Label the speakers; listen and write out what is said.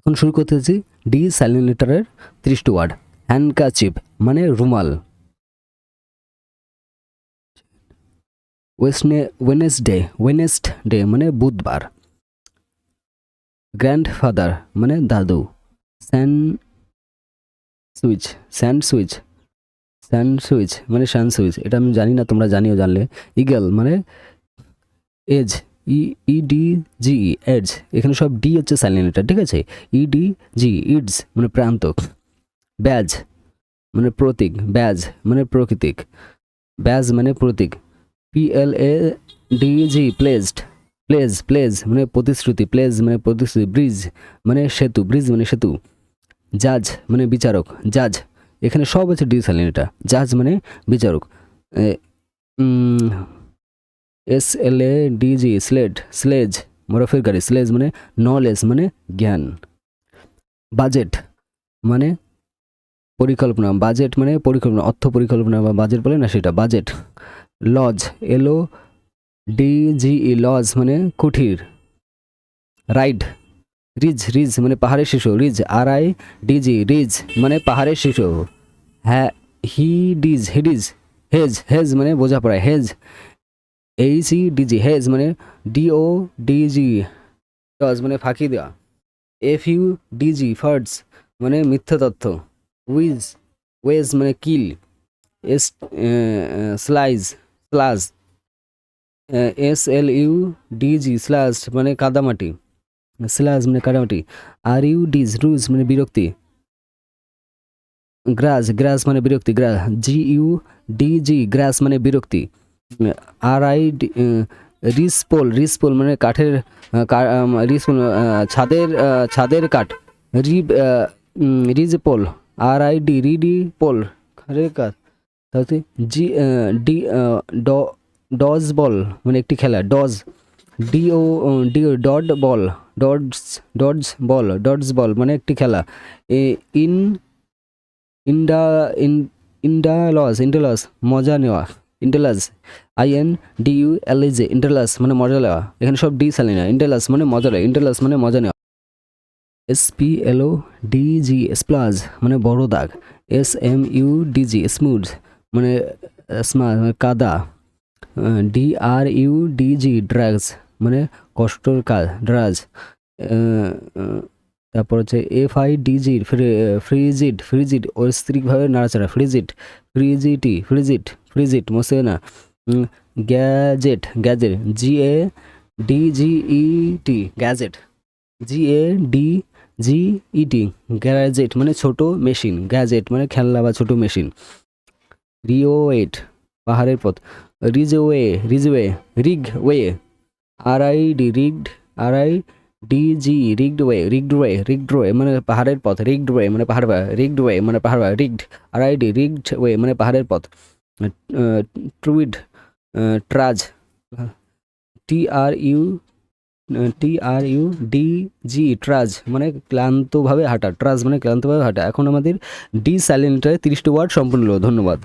Speaker 1: এখন শুরু করতেছি ডি সাইলেন্ট লেটারের 30টি ওয়ার্ড। হ্যান্ডকাচিপ মানে রুমাল, ওয়েনেসডে মানে বুধবার, গ্র্যান্ডফাদার মানে দাদু, স্যান্ডউইচ মানে স্যান্ডউইচ, এটা আমি জানি না, তোমরা জানিও জানলে। ইগল মানে এজ, ইডিজি এজ, এখানে সব ডি হচ্ছে সাইলেন্ট লেটার, ঠিক আছে। ইডিজি ইডস মানে প্রান্ত। ব্যাজ মানে প্রতীক, ব্যাজ মানে প্রকৃতিক, ব্যাজ মানে প্রতীক। PLADG প্লেজ মানে প্রতিশ্রুতি, প্লেজ মানে প্রতিশ্রুতি। ব্রিজ মানে সেতু। জাজ মানে বিচারক, জাজ, এখানে সব আছে ডি সাইলেন্ট লেটার। জাজ মানে বিচারক। SLADG স্লেজ বরফের গাড়ি, স্লেজ মানে নলেজ মানে জ্ঞান। বাজেট মানে পরিকল্পনা, বাজেট মানে পরিকল্পনা, অর্থ পরিকল্পনা বা বাজেট বলে না সেটা, বাজেট। লজ, LODGE লজ মানে কুঠির। রাইড, রিজ মানে পাহাড়ের শিশু, রিজ RIDG রিজ মানে পাহাড়ের শিশু। হ্যাঁ, হেজ মানে বোঝাপড়া, হেজ HEDG হেজ মানে DODG ডজ মানে ফাঁকি দেওয়া। FUDG ফার্ডস মানে মিথ্যা তথ্য। ওয়েজ মানে কিল। স্লাজ SLUDG স্লাজ মানে কাদামাটি, RUDs মানে বিরক্তি। গ্রাস মানে বিরক্তি, GUDG গ্রাস মানে বিরক্তি। RID রিসপোল মানে কাঠের, রিসপোল ছাদের কাঠ। রিজপোল রিডি পোল কাঠের কাঠ। তাতে ডজ বল মানে একটি খেলা, ডজ ডডস বল মানে একটি খেলা। ইন্ডালস মজা নেওয়া, ইন্ডালাস INDULAS ইন্ডালাস মানে মজা নেওয়া, এখানে সব ডি সাইলেন্ট। ইন্ডালাস মানে মজা নেওয়া, ইন্ডালাস মানে মজা নেওয়া। SPLODG স্প্লাজ মানে বড় দাগ। SMUDG স্মুথ মানে কাদা। DRUDG ড্রাগস মানে কষ্টর কাজ, ড্রাগস। তারপর হচ্ছে FIDG ফ্রিজিড অস্থিরভাবে নাড়াচাড়া, ফ্রিজিট মশে না। গ্যাজেট GADGET গ্যাজেট, গ্যাজেট মানে ছোট মেশিন, গ্যাজেট মানে খেলনা বা ছোট মেশিন। রিওয়েট পাহাড়ের পথ। রিগওয়ে RID রিগডওয়ে মানে পাহাড়ের পথ, রিগডওয়ে মানে পাহাড়, রিগড RID মানে পাহাড়ের পথ। ট্রাজ TRUDG ট্রাজ মানে ক্লান্তভাবে হাঁটা, এখন আমাদের ডি সাইলেন্ট 30টি ওয়ার্ড সম্পূর্ণ হলো। ধন্যবাদ।